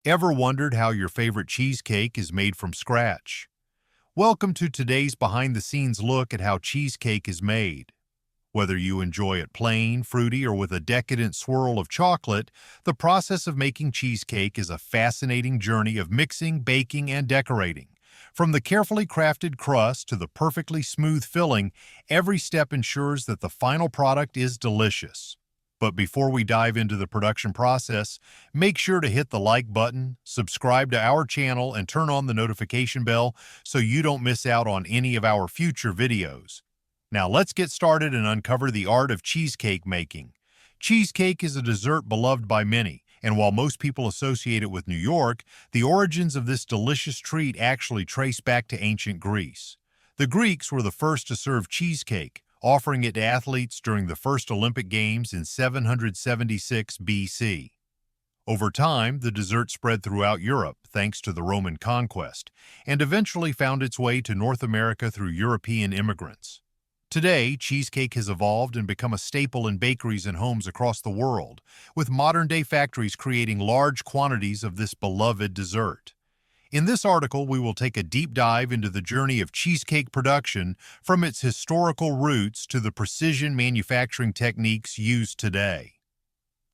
Ever wondered how your favorite cheesecake is made from scratch? Welcome to today's behind-the-scenes look at how cheesecake is made. Whether you enjoy it plain, fruity, or with a decadent swirl of chocolate, the process of making cheesecake is a fascinating journey of mixing, baking, and decorating. From the carefully crafted crust to the perfectly smooth filling, every step ensures that the final product is delicious. But before we dive into the production process, make sure to hit the like button, subscribe to our channel, and turn on the notification bell so you don't miss out on any of our future videos. Now let's get started and uncover the art of cheesecake making. Cheesecake is a dessert beloved by many, and while most people associate it with New York, the origins of this delicious treat actually trace back to ancient Greece. The Greeks were the first to serve cheesecake, offering it to athletes during the first Olympic Games in 776 BC. Over time, the dessert spread throughout Europe thanks to the Roman conquest, and eventually found its way to North America through European immigrants. Today, cheesecake has evolved and become a staple in bakeries and homes across the world, with modern-day factories creating large quantities of this beloved dessert. In this article, we will take a deep dive into the journey of cheesecake production from its historical roots to the precision manufacturing techniques used today.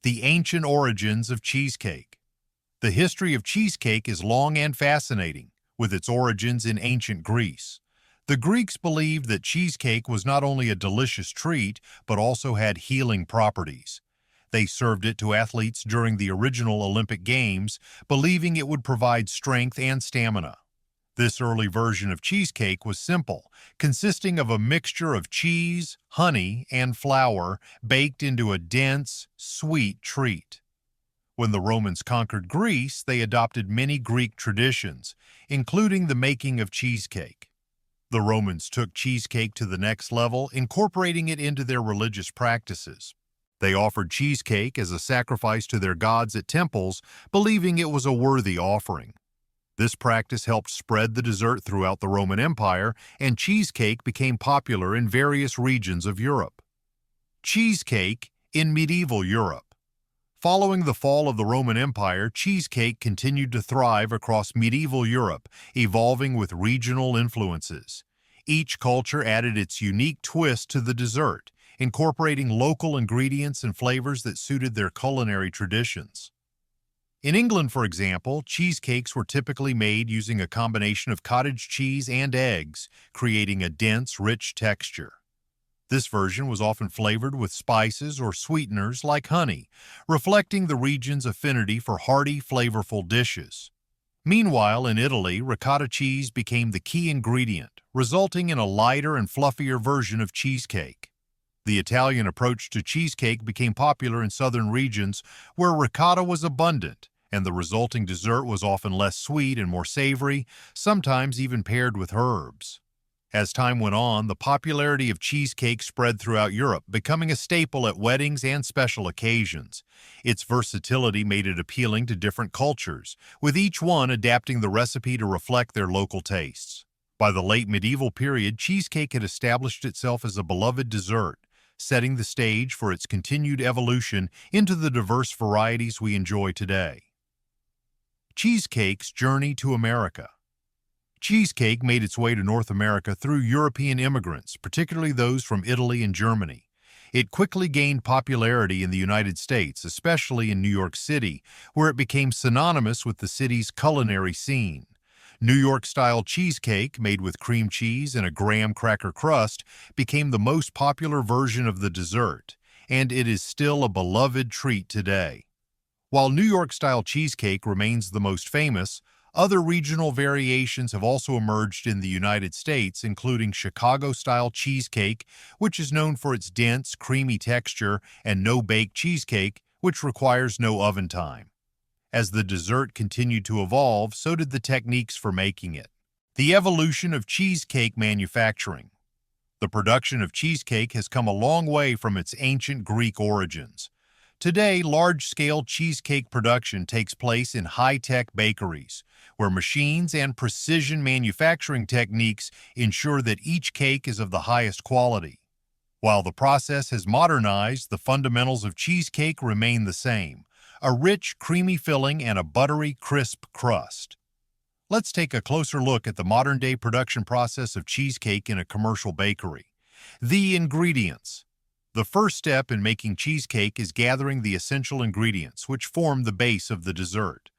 The ancient origins of cheesecake. The history of cheesecake is long and fascinating, with its origins in ancient Greece. The Greeks believed that cheesecake was not only a delicious treat, but also had healing properties. They served it to athletes during the original Olympic Games, believing it would provide strength and stamina. This early version of cheesecake was simple, consisting of a mixture of cheese, honey, and flour baked into a dense, sweet treat. When the Romans conquered Greece, they adopted many Greek traditions, including the making of cheesecake. The Romans took cheesecake to the next level, incorporating it into their religious practices. They offered cheesecake as a sacrifice to their gods at temples, believing it was a worthy offering. This practice helped spread the dessert throughout the Roman Empire, and cheesecake became popular in various regions of Europe. Cheesecake in medieval Europe. Following the fall of the Roman Empire, cheesecake continued to thrive across medieval Europe, evolving with regional influences. Each culture added its unique twist to the dessert, incorporating local ingredients and flavors that suited their culinary traditions. In England, for example, cheesecakes were typically made using a combination of cottage cheese and eggs, creating a dense, rich texture. This version was often flavored with spices or sweeteners like honey, reflecting the region's affinity for hearty, flavorful dishes. Meanwhile, in Italy, ricotta cheese became the key ingredient, resulting in a lighter and fluffier version of cheesecake. The Italian approach to cheesecake became popular in southern regions where ricotta was abundant, and the resulting dessert was often less sweet and more savory, sometimes even paired with herbs. As time went on, the popularity of cheesecake spread throughout Europe, becoming a staple at weddings and special occasions. Its versatility made it appealing to different cultures, with each one adapting the recipe to reflect their local tastes. By the late medieval period, cheesecake had established itself as a beloved dessert, setting the stage for its continued evolution into the diverse varieties we enjoy today. Cheesecake's journey to America. Cheesecake made its way to North America through European immigrants, particularly those from Italy and Germany. It quickly gained popularity in the United States, especially in New York City, where it became synonymous with the city's culinary scene. New York-style cheesecake, made with cream cheese and a graham cracker crust, became the most popular version of the dessert, and it is still a beloved treat today. While New York-style cheesecake remains the most famous, other regional variations have also emerged in the United States, including Chicago-style cheesecake, which is known for its dense, creamy texture, and no-bake cheesecake, which requires no oven time. As the dessert continued to evolve, so did the techniques for making it. The evolution of cheesecake manufacturing. The production of cheesecake has come a long way from its ancient Greek origins. Today, large-scale cheesecake production takes place in high-tech bakeries, where machines and precision manufacturing techniques ensure that each cake is of the highest quality. While the process has modernized, the fundamentals of cheesecake remain the same: a rich, creamy filling, and a buttery, crisp crust. Let's take a closer look at the modern-day production process of cheesecake in a commercial bakery. The ingredients. The first step in making cheesecake is gathering the essential ingredients, which form the base of the dessert.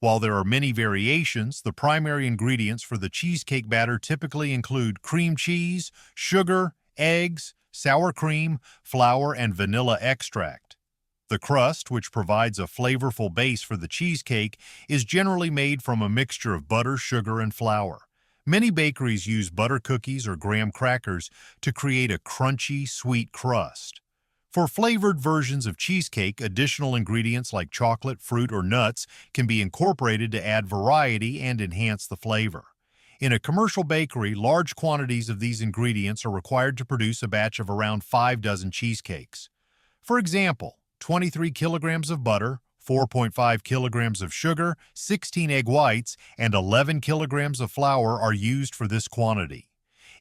While there are many variations, the primary ingredients for the cheesecake batter typically include cream cheese, sugar, eggs, sour cream, flour, and vanilla extract. The crust, which provides a flavorful base for the cheesecake, is generally made from a mixture of butter, sugar, and flour. Many bakeries use butter cookies or graham crackers to create a crunchy, sweet crust. For flavored versions of cheesecake, additional ingredients like chocolate, fruit, or nuts can be incorporated to add variety and enhance the flavor. In a commercial bakery, large quantities of these ingredients are required to produce a batch of around 5 dozen cheesecakes. For example, 23 kilograms of butter, 4.5 kilograms of sugar, 16 egg whites, and 11 kilograms of flour are used for this quantity.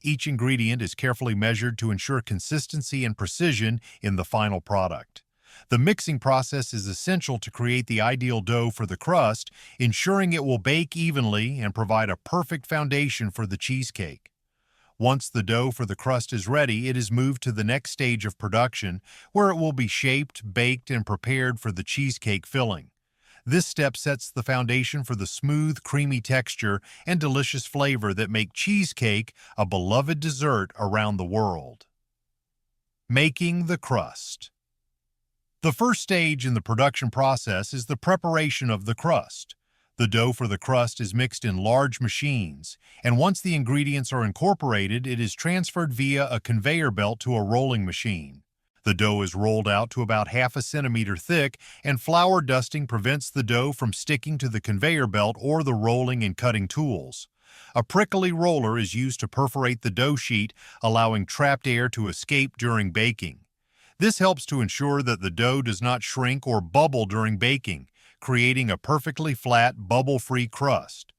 Each ingredient is carefully measured to ensure consistency and precision in the final product. The mixing process is essential to create the ideal dough for the crust, ensuring it will bake evenly and provide a perfect foundation for the cheesecake. Once the dough for the crust is ready, it is moved to the next stage of production, where it will be shaped, baked, and prepared for the cheesecake filling. This step sets the foundation for the smooth, creamy texture and delicious flavor that make cheesecake a beloved dessert around the world. Making the crust. The first stage in the production process is the preparation of the crust. The dough for the crust is mixed in large machines, and once the ingredients are incorporated, it is transferred via a conveyor belt to a rolling machine. The dough is rolled out to about half a centimeter thick, and flour dusting prevents the dough from sticking to the conveyor belt or the rolling and cutting tools. A prickly roller is used to perforate the dough sheet, allowing trapped air to escape during baking. This helps to ensure that the dough does not shrink or bubble during baking, creating a perfectly flat, bubble-free crust.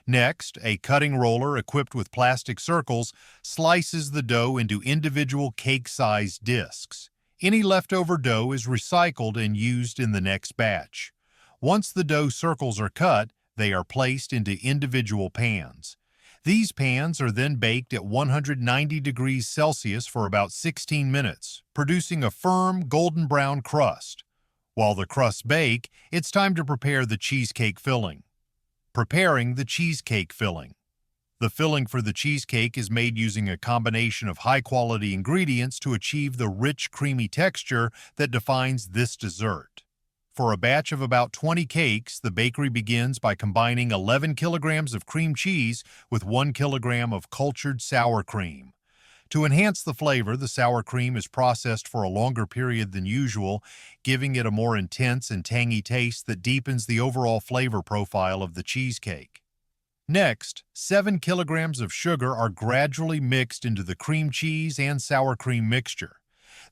Next, a cutting roller equipped with plastic circles slices the dough into individual cake-sized discs. Any leftover dough is recycled and used in the next batch. Once the dough circles are cut, they are placed into individual pans. These pans are then baked at 190 degrees Celsius for about 16 minutes, producing a firm, golden brown crust. While the crusts bake, it's time to prepare the cheesecake filling. Preparing the cheesecake filling. The filling for the cheesecake is made using a combination of high-quality ingredients to achieve the rich, creamy texture that defines this dessert. For a batch of about 20 cakes, the bakery begins by combining 11 kilograms of cream cheese with 1 kilogram of cultured sour cream. To enhance the flavor, the sour cream is processed for a longer period than usual, giving it a more intense and tangy taste that deepens the overall flavor profile of the cheesecake. Next, 7 kilograms of sugar are gradually mixed into the cream cheese and sour cream mixture.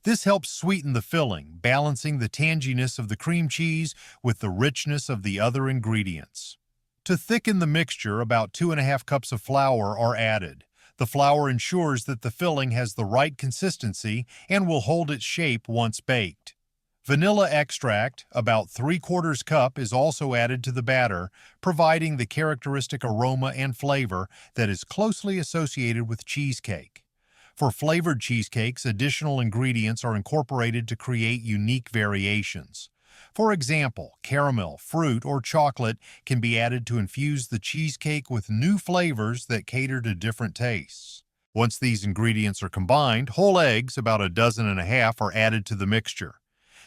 This helps sweeten the filling, balancing the tanginess of the cream cheese with the richness of the other ingredients. To thicken the mixture, about 2.5 cups of flour are added. The flour ensures that the filling has the right consistency and will hold its shape once baked. Vanilla extract, about 3/4 cup, is also added to the batter, providing the characteristic aroma and flavor that is closely associated with cheesecake. For flavored cheesecakes, additional ingredients are incorporated to create unique variations. For example, caramel, fruit, or chocolate can be added to infuse the cheesecake with new flavors that cater to different tastes. Once these ingredients are combined, whole eggs, about 1.5 dozen, are added to the mixture.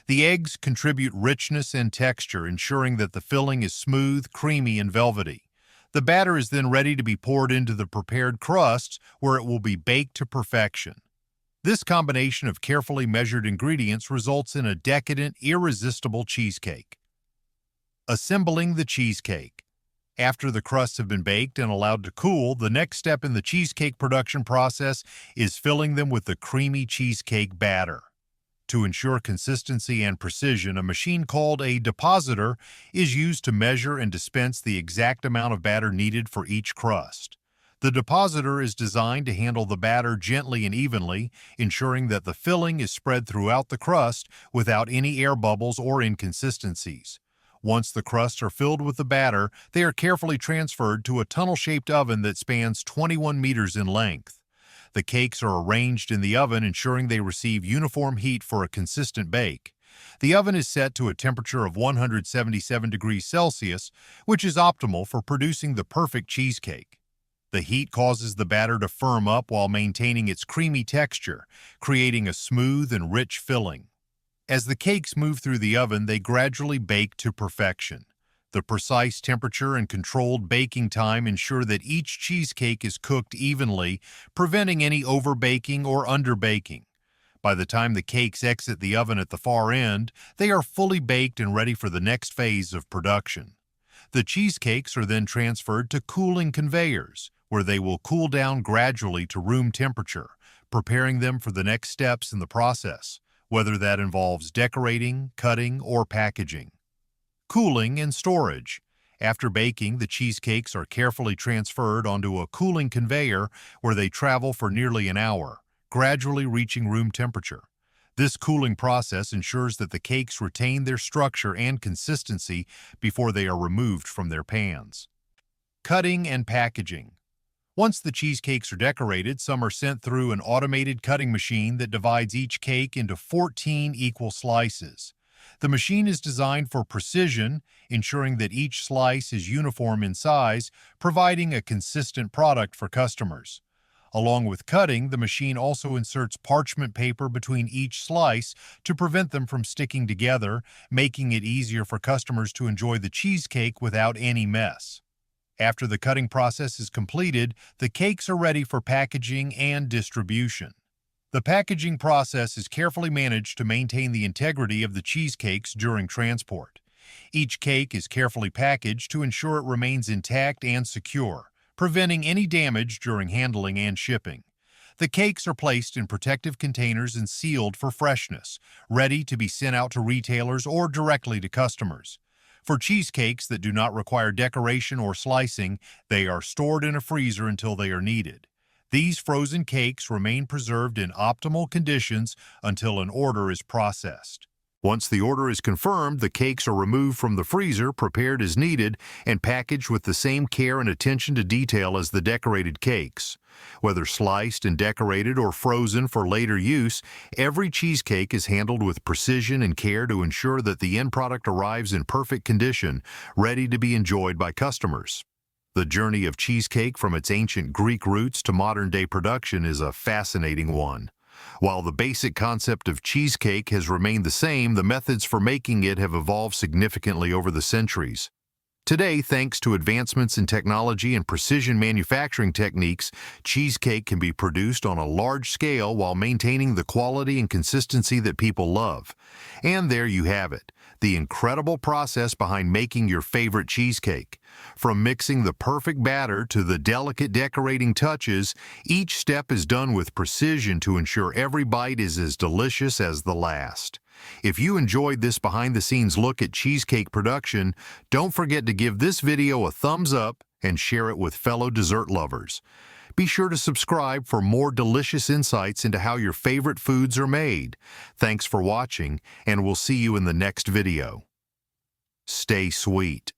The eggs contribute richness and texture, ensuring that the filling is smooth, creamy, and velvety. The batter is then ready to be poured into the prepared crusts, where it will be baked to perfection. This combination of carefully measured ingredients results in a decadent, irresistible cheesecake. Assembling the cheesecake. After the crusts have been baked and allowed to cool, the next step in the cheesecake production process is filling them with the creamy cheesecake batter. To ensure consistency and precision, a machine called a depositor is used to measure and dispense the exact amount of batter needed for each crust. The depositor is designed to handle the batter gently and evenly, ensuring that the filling is spread throughout the crust without any air bubbles or inconsistencies. Once the crusts are filled with the batter, they are carefully transferred to a tunnel-shaped oven that spans 21 meters in length. The cakes are arranged in the oven, ensuring they receive uniform heat for a consistent bake. The oven is set to a temperature of 177 degrees Celsius, which is optimal for producing the perfect cheesecake. The heat causes the batter to firm up while maintaining its creamy texture, creating a smooth and rich filling. As the cakes move through the oven, they gradually bake to perfection. The precise temperature and controlled baking time ensure that each cheesecake is cooked evenly, preventing any overbaking or underbaking. By the time the cakes exit the oven at the far end, they are fully baked and ready for the next phase of production. The cheesecakes are then transferred to cooling conveyors, where they will cool down gradually to room temperature, preparing them for the next steps in the process, whether that involves decorating, cutting, or packaging. Cooling and storage. After baking, the cheesecakes are carefully transferred onto a cooling conveyor where they travel for nearly an hour, gradually reaching room temperature. This cooling process ensures that the cakes retain their structure and consistency before they are removed from their pans. Cutting and packaging. Once the cheesecakes are decorated, some are sent through an automated cutting machine that divides each cake into 14 equal slices. The machine is designed for precision, ensuring that each slice is uniform in size, providing a consistent product for customers. Along with cutting, the machine also inserts parchment paper between each slice to prevent them from sticking together, making it easier for customers to enjoy the cheesecake without any mess. After the cutting process is completed, the cakes are ready for packaging and distribution. The packaging process is carefully managed to maintain the integrity of the cheesecakes during transport. Each cake is carefully packaged to ensure it remains intact and secure, preventing any damage during handling and shipping. The cakes are placed in protective containers and sealed for freshness, ready to be sent out to retailers or directly to customers. For cheesecakes that do not require decoration or slicing, they are stored in a freezer until they are needed. These frozen cakes remain preserved in optimal conditions until an order is processed. Once the order is confirmed, the cakes are removed from the freezer, prepared as needed, and packaged with the same care and attention to detail as the decorated cakes. Whether sliced and decorated or frozen for later use, every cheesecake is handled with precision and care to ensure that the end product arrives in perfect condition, ready to be enjoyed by customers. The journey of cheesecake from its ancient Greek roots to modern-day production is a fascinating one. While the basic concept of cheesecake has remained the same, the methods for making it have evolved significantly over the centuries. Today, thanks to advancements in technology and precision manufacturing techniques, cheesecake can be produced on a large scale while maintaining the quality and consistency that people love. And there you have it, the incredible process behind making your favorite cheesecake. From mixing the perfect batter to the delicate decorating touches, each step is done with precision to ensure every bite is as delicious as the last. If you enjoyed this behind-the-scenes look at cheesecake production, don't forget to give this video a thumbs up and share it with fellow dessert lovers. Be sure to subscribe for more delicious insights into how your favorite foods are made. Thanks for watching, and we'll see you in the next video. Stay sweet.